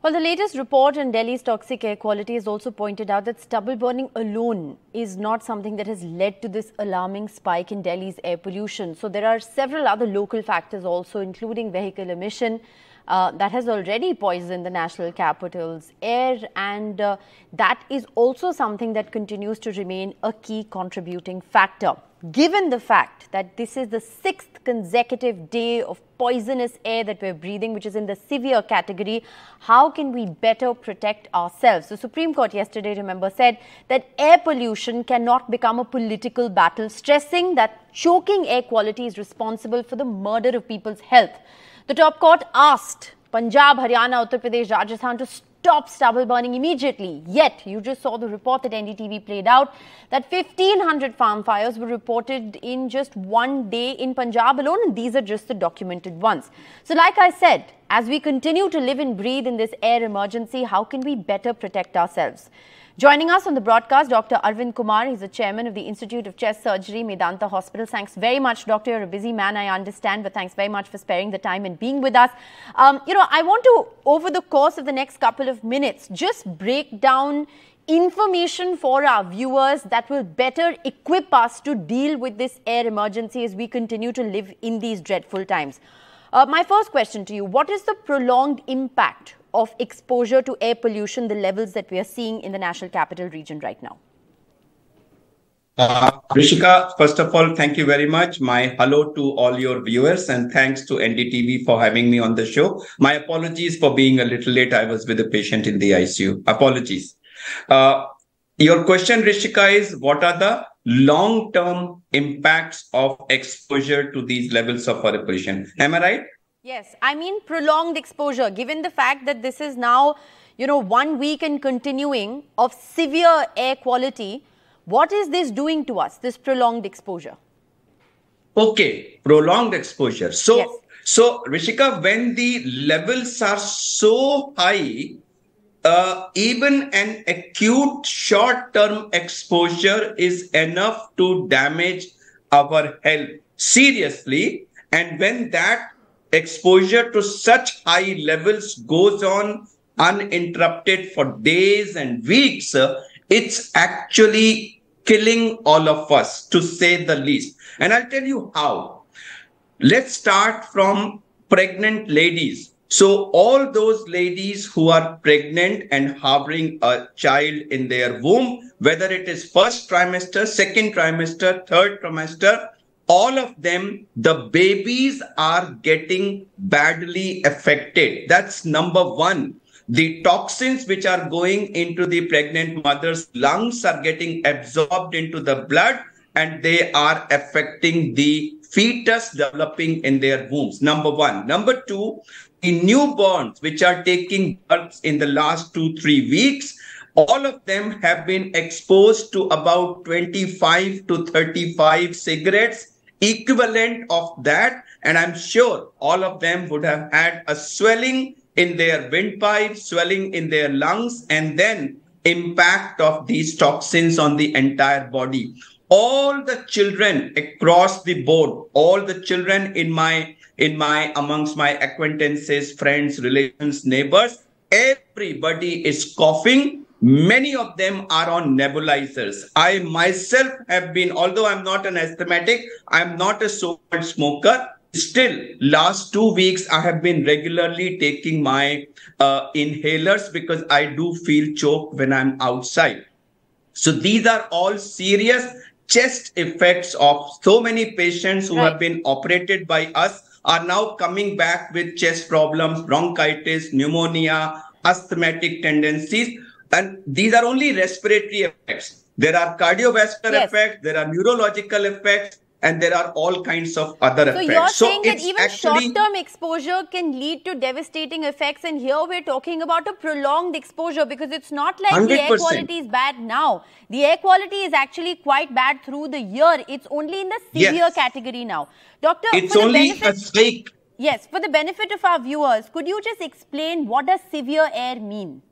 Well, the latest report on Delhi's toxic air quality has also pointed out that stubble burning alone is not something that has led to this alarming spike in Delhi's air pollution. So there are several other local factors also, including vehicle emission, that has already poisoned the national capital's air, and that is also something that continues to remain a key contributing factor. Given the fact that this is the 6th consecutive day of poisonous air that we're breathing, which is in the severe category, how can we better protect ourselves? The Supreme Court yesterday, remember, said that air pollution cannot become a political battle, stressing that choking air quality is responsible for the murder of people's health. The top court asked Punjab, Haryana, Uttar Pradesh, Rajasthan to stop stubble burning immediately. Yet, you just saw the report that NDTV played out that 1,500 farm fires were reported in just one day in Punjab alone, and these are just the documented ones. So like I said, as we continue to live and breathe in this air emergency, how can we better protect ourselves? Joining us on the broadcast, Dr. Arvind Kumar. He's the chairman of the Institute of Chest Surgery, Medanta Hospital. Thanks very much, Doctor. You're a busy man, I understand, but thanks very much for sparing the time and being with us. I want to, over the course of the next couple of minutes, just break down information for our viewers that will better equip us to deal with this air emergency as we continue to live in these dreadful times. My first question to you, what is the prolonged impact of exposure to air pollution, the levels that we are seeing in the National Capital Region right now? Rishika, first of all, thank you very much. My hello to all your viewers, and thanks to NDTV for having me on the show. My apologies for being a little late. I was with a patient in the ICU. Apologies. Your question, Rishika, is what are the long-term impacts of exposure to these levels of air pollution? Am I right? Yes, I mean prolonged exposure, given the fact that this is now, 1 week and continuing of severe air quality. What is this doing to us, this prolonged exposure? Okay, prolonged exposure. So, yes. So Rishika, when the levels are so high, even an acute short-term exposure is enough to damage our health seriously. And when that exposure to such high levels goes on uninterrupted for days and weeks, it's actually killing all of us, to say the least. And I'll tell you how. Let's start from pregnant ladies. So all those ladies who are pregnant and harboring a child in their womb, whether it is first trimester, second trimester, third trimester, all of them, the babies are getting badly affected. That's number one. The toxins which are going into the pregnant mother's lungs are getting absorbed into the blood, and they are affecting the fetus developing in their wombs. Number one. Number two, the newborns which are taking births in the last 2-3 weeks, all of them have been exposed to about 25 to 35 cigarettes, equivalent of that, and I'm sure all of them would have had a swelling in their windpipe, swelling in their lungs, and then impact of these toxins on the entire body. All the children across the board, all the children amongst my acquaintances, friends, relations, neighbors, everybody is coughing. Many of them are on nebulizers. I myself have been, although I'm not an asthmatic, I'm not a so-called smoker. Still, last 2 weeks, I have been regularly taking my inhalers because I do feel choked when I'm outside. So these are all serious chest effects of so many patients who have been operated by us are now coming back with chest problems, bronchitis, pneumonia, asthmatic tendencies. And these are only respiratory effects. There are cardiovascular effects, there are neurological effects, and there are all kinds of other effects. So you're saying that even short-term exposure can lead to devastating effects, and here we're talking about a prolonged exposure, because it's not like 100%. The air quality is bad now. The air quality is actually quite bad through the year. It's only in the severe category now. Doctor, it's only a spike. Yes, for the benefit of our viewers, could you just explain what does severe air mean?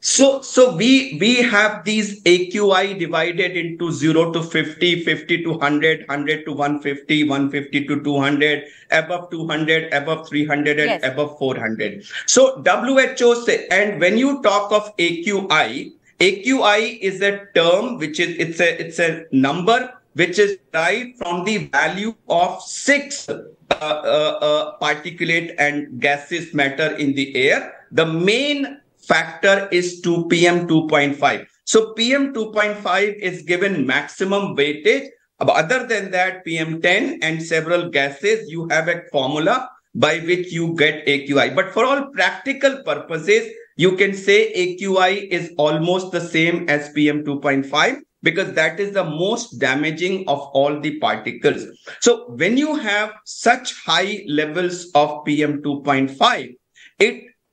So we have these AQI divided into 0 to 50, 50 to 100, 100 to 150, 150 to 200, above 200, above 300, and Yes. above 400. So WHO say, and when you talk of AQI, AQI is a term which is it's a number which is derived from the value of six particulate and gaseous matter in the air. The main factor is 2 PM 2.5. So PM 2.5 is given maximum weightage. Other than that, PM10 and several gases, you have a formula by which you get AQI. But for all practical purposes, you can say AQI is almost the same as PM 2.5 because that is the most damaging of all the particles. So when you have such high levels of PM 2.5,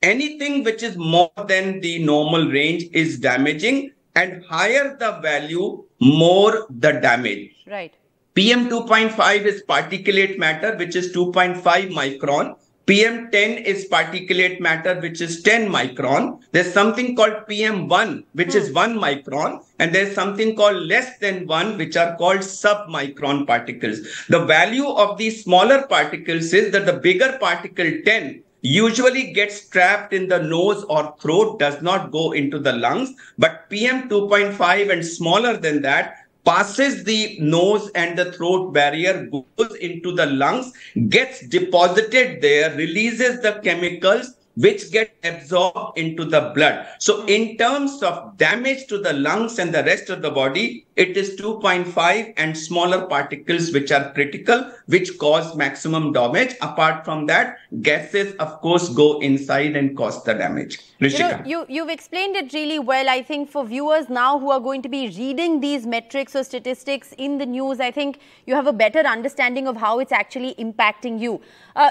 anything which is more than the normal range is damaging, and higher the value, more the damage. Right. PM 2.5 is particulate matter, which is 2.5 micron. PM10 is particulate matter, which is 10 micron. There's something called PM1, which is 1 micron. And there's something called less than 1, which are called submicron particles. The value of these smaller particles is that the bigger particle 10 usually gets trapped in the nose or throat, does not go into the lungs. But PM 2.5 and smaller than that passes the nose and the throat barrier, goes into the lungs, gets deposited there, releases the chemicals which get absorbed into the blood. So in terms of damage to the lungs and the rest of the body, it is 2.5 and smaller particles which are critical, which cause maximum damage. Apart from that, gases, of course, go inside and cause the damage. Rishika. You've explained it really well. I think for viewers now who are going to be reading these metrics or statistics in the news, I think you have a better understanding of how it's actually impacting you.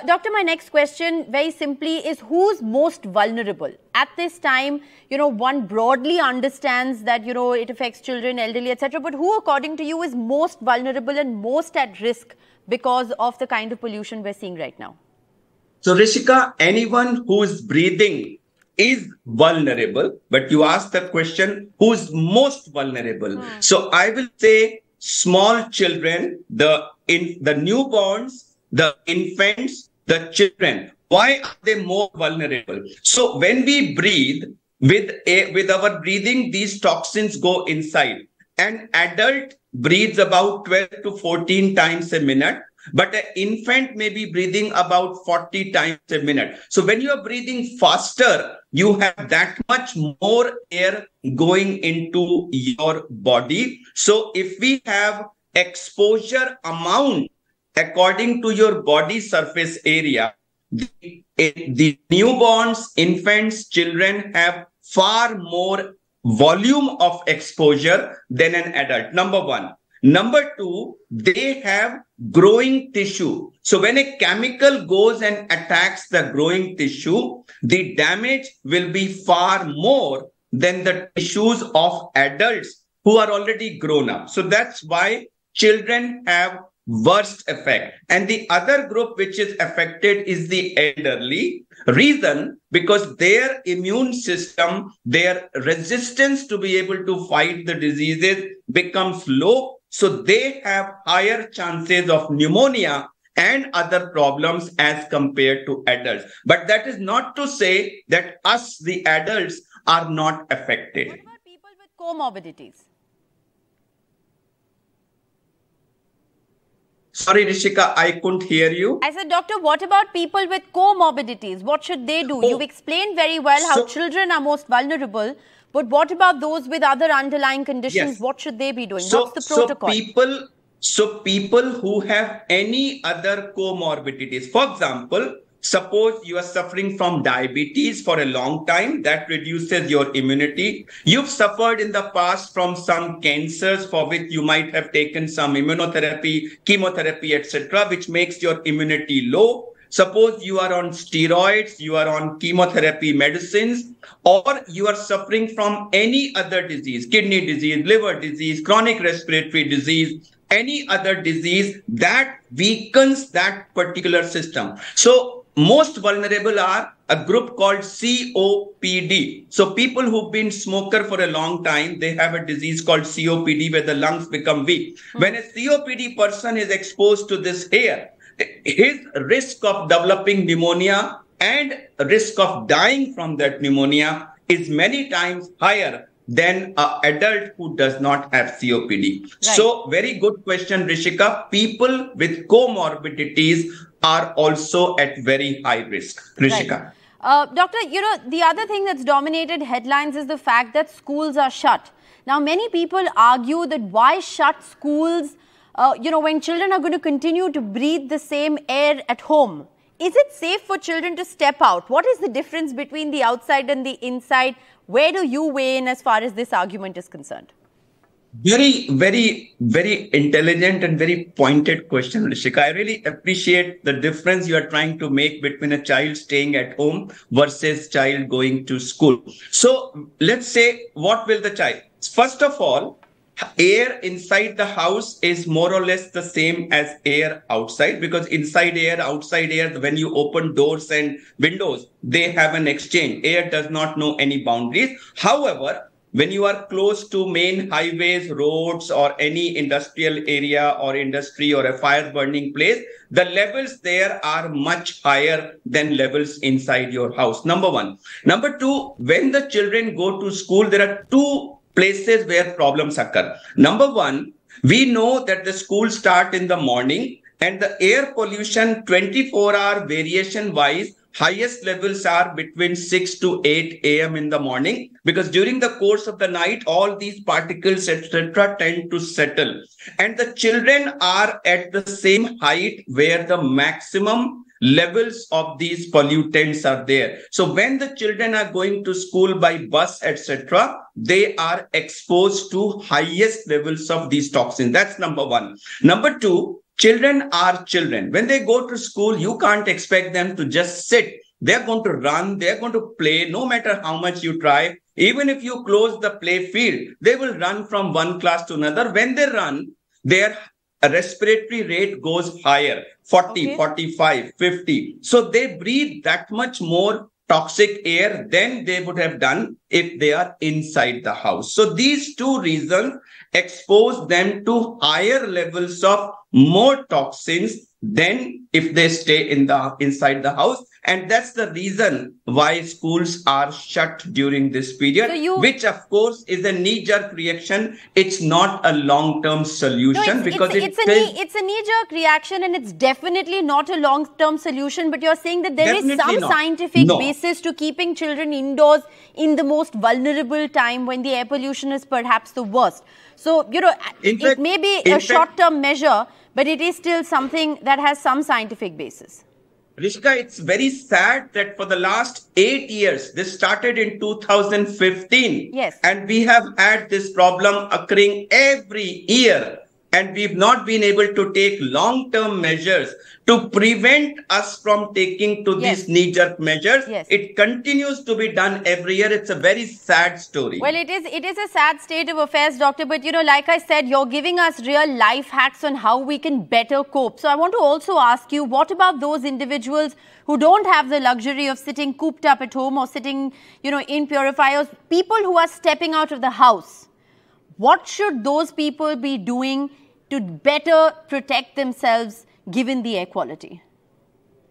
Doctor, my next question very simply is, who's most vulnerable? At this time, one broadly understands that, it affects children, elderly, etc. But who, according to you, is most vulnerable and most at risk because of the kind of pollution we're seeing right now? So, Rishika, anyone who is breathing is vulnerable, but you asked the question, who's most vulnerable? So I will say small children, the newborns, the infants, the children. Why are they more vulnerable? So when we breathe, with our breathing, these toxins go inside. An adult breathes about 12 to 14 times a minute. But an infant may be breathing about 40 times a minute. So when you are breathing faster, you have that much more air going into your body. So if we have exposure amount according to your body surface area, the newborns, infants, children have far more volume of exposure than an adult. Number one. Number two, they have growing tissue. So when a chemical goes and attacks the growing tissue, the damage will be far more than the tissues of adults who are already grown up. So that's why children have worst effect. And the other group which is affected is the elderly. Reason, because their immune system, their resistance to be able to fight the diseases becomes low. So they have higher chances of pneumonia and other problems as compared to adults. But that is not to say that us, the adults, are not affected. What about people with comorbidities? Sorry, Rishika, I couldn't hear you. I said, doctor, what about people with comorbidities? What should they do? You've explained very well how children are most vulnerable. But what about those with other underlying conditions? Yes. What should they be doing? What's the protocol? So people who have any other comorbidities, for example, suppose you are suffering from diabetes for a long time, that reduces your immunity. You've suffered in the past from some cancers for which you might have taken some immunotherapy, chemotherapy, etc., which makes your immunity low. Suppose you are on steroids, you are on chemotherapy medicines, or you are suffering from any other disease, kidney disease, liver disease, chronic respiratory disease, any other disease that weakens that particular system. So most vulnerable are a group called COPD. So people who've been smoker for a long time, they have a disease called COPD where the lungs become weak. When a COPD person is exposed to this air, his risk of developing pneumonia and risk of dying from that pneumonia is many times higher than an adult who does not have COPD. Right. So very good question, Rishika. People with comorbidities are also at very high risk. Rishika. Right. Doctor, the other thing that's dominated headlines is the fact that schools are shut. Now, many people argue that why shut schools, when children are going to continue to breathe the same air at home? Is it safe for children to step out? What is the difference between the outside and the inside? Where do you weigh in as far as this argument is concerned? Very, very, very intelligent and very pointed question, Rishika. I really appreciate the difference you are trying to make between a child staying at home versus child going to school. So let's say, what will the child? First of all, air inside the house is more or less the same as air outside, because inside air, outside air, when you open doors and windows, they have an exchange. Air does not know any boundaries. However, when you are close to main highways, roads, or any industrial area or industry or a fire burning place, the levels there are much higher than levels inside your house. Number one. Number two, when the children go to school, there are two places where problems occur. Number one, we know that the schools start in the morning and the air pollution 24-hour variation wise, highest levels are between 6 to 8 a.m. in the morning, because during the course of the night, all these particles, etc., tend to settle. And the children are at the same height where the maximum levels of these pollutants are there. So when the children are going to school by bus, etc., they are exposed to highest levels of these toxins. That's number one. Number two, children are children. When they go to school, you can't expect them to just sit. They're going to run, they're going to play, no matter how much you try. Even if you close the play field, they will run from one class to another. When they run, their respiratory rate goes higher, 40, 45, 50. So they breathe that much more toxic air than they would have done if they are inside the house. So these two reasons expose them to higher levels of more toxins than if they stay inside the house. And that's the reason why schools are shut during this period, which of course is a knee-jerk reaction. It's not a long-term solution, because it's a knee-jerk reaction, and it's definitely not a long-term solution. But you're saying that there is some scientific basis to keeping children indoors in the most vulnerable time when the air pollution is perhaps the worst. So, it may be a short-term measure, but it is still something that has some scientific basis. Rishika, it's very sad that for the last 8 years, this started in 2015. Yes. And we have had this problem occurring every year. And we've not been able to take long-term measures to prevent us from taking to these knee-jerk measures. Yes. It continues to be done every year. It's a very sad story. Well, it is a sad state of affairs, Doctor. But, like I said, you're giving us real life hacks on how we can better cope. So I want to also ask you, what about those individuals who don't have the luxury of sitting cooped up at home or sitting, in purifiers, people who are stepping out of the house? What should those people be doing to better protect themselves given the air quality?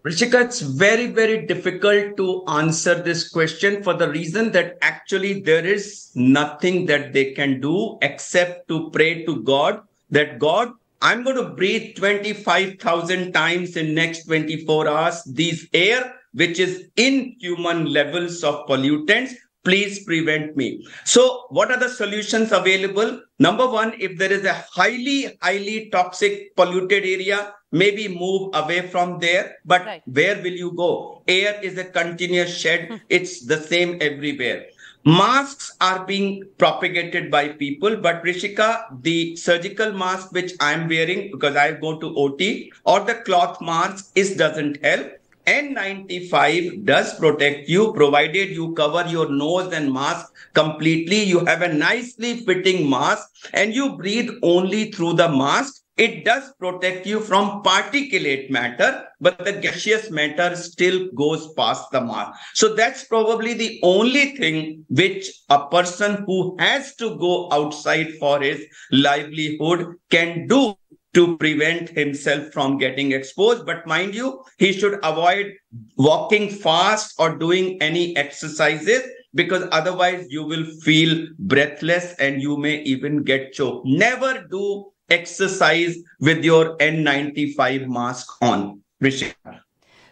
Rishika, it's very, very difficult to answer this question for the reason that actually there is nothing that they can do except to pray to God that, God, I'm going to breathe 25,000 times in next 24 hours, these air, which is inhuman levels of pollutants. Please prevent me. So what are the solutions available? Number one, if there is a highly, highly toxic polluted area, maybe move away from there. But where will you go? Air is a continuous shed. It's the same everywhere. Masks are being propagated by people. But Rishika, the surgical mask which I'm wearing because I go to OT, or the cloth mask, doesn't help. N95 does protect you, provided you cover your nose and mask completely. You have a nicely fitting mask and you breathe only through the mask. it does protect you from particulate matter, but the gaseous matter still goes past the mask. So that's probably the only thing which a person who has to go outside for his livelihood can do to prevent himself from getting exposed. But mind you, he should avoid walking fast or doing any exercises, because otherwise you will feel breathless and you may even get choked. Never do exercise with your N95 mask on, Rishika.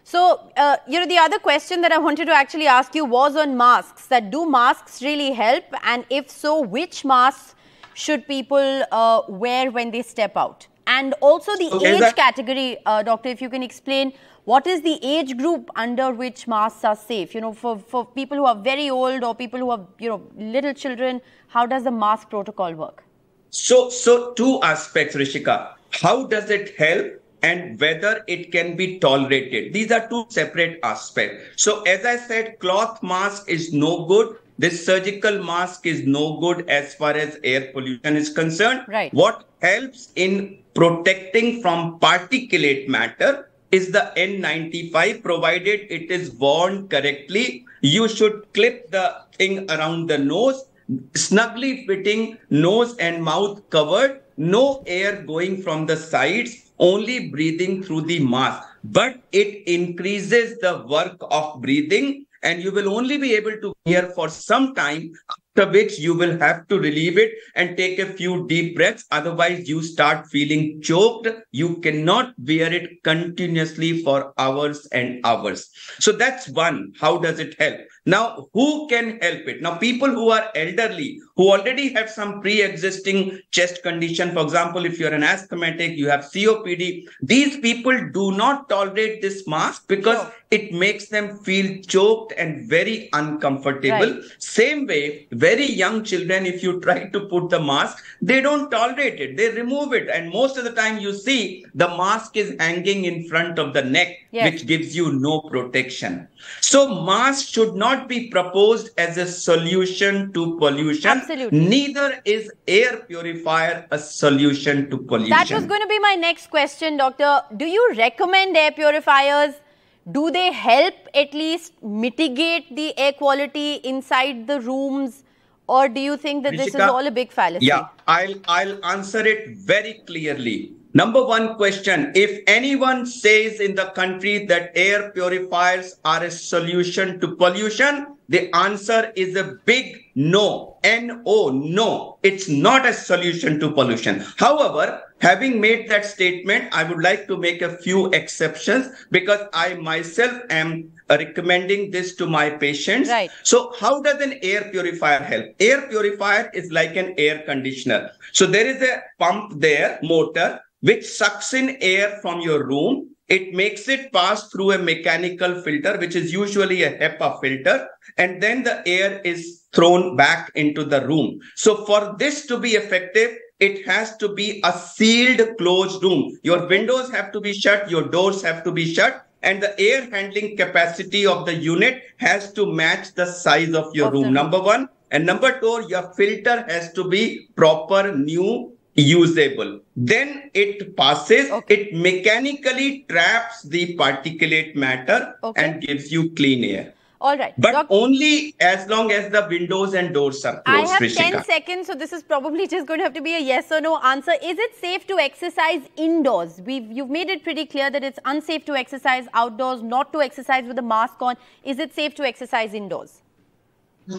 So, the other question that I wanted to actually ask you was on masks. That do masks really help? And if so, which masks should people wear when they step out? And also the age category, doctor, if you can explain, what is the age group under which masks are safe? For people who are very old or people who have, little children, how does the mask protocol work? So two aspects, Rishika. How does it help and whether it can be tolerated? These are two separate aspects. So as I said, cloth mask is no good. This surgical mask is no good as far as air pollution is concerned. Right. What helps in protecting from particulate matter is the N95, provided it is worn correctly. You should clip the thing around the nose, snugly fitting, nose and mouth covered, no air going from the sides, only breathing through the mask. But it increases the work of breathing, and you will only be able to hear for some time, after which you will have to relieve it and take a few deep breaths. Otherwise, you start feeling choked. You cannot wear it continuously for hours and hours. So that's one. How does it help? Now, who can help it? Now, people who are elderly, who already have some pre-existing chest condition, for example, if you're an asthmatic, you have COPD, these people do not tolerate this mask because it makes them feel choked and very uncomfortable. Right. Same way, very young children, if you try to put the mask, they don't tolerate it. They remove it. And most of the time you see the mask is hanging in front of the neck, which gives you no protection. So mask should not be proposed as a solution to pollution. Absolutely. Neither is air purifier a solution to pollution. That was going to be my next question, doctor. Do you recommend air purifiers? Do they help at least mitigate the air quality inside the rooms? Or do you think that Rishika, this is all a big fallacy? Yeah, I'll answer it very clearly. Number one question, if anyone says in the country that air purifiers are a solution to pollution, the answer is a big no. N-O, no. It's not a solution to pollution. However, having made that statement, I would like to make a few exceptions because I myself am recommending this to my patients. Right. So how does an air purifier help? Air purifier is like an air conditioner. So there is a pump there, motor, which sucks in air from your room. It makes it pass through a mechanical filter, which is usually a HEPA filter, and then the air is thrown back into the room. So for this to be effective, it has to be a sealed, closed room. Your windows have to be shut, your doors have to be shut, and the air handling capacity of the unit has to match the size of your room. Number one. And number two, your filter has to be proper, new, usable. Then it passes, it mechanically traps the particulate matter and gives you clean air. All right. But only as long as the windows and doors are closed. I have Rishika. 10 seconds, so this is probably just going to have to be a yes or no answer. Is it safe to exercise indoors? You've made it pretty clear that it's unsafe to exercise outdoors, not to exercise with a mask on. Is it safe to exercise indoors?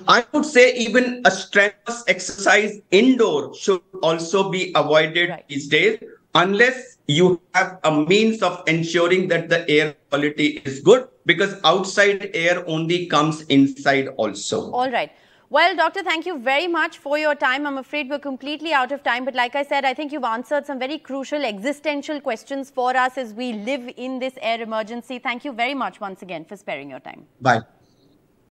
I would say even a strenuous exercise indoor should also be avoided these days, unless you have a means of ensuring that the air quality is good, because outside air only comes inside also. All right. Well, doctor, thank you very much for your time. I'm afraid we're completely out of time. But like I said, I think you've answered some very crucial existential questions for us as we live in this air emergency. Thank you very much once again for sparing your time. Bye.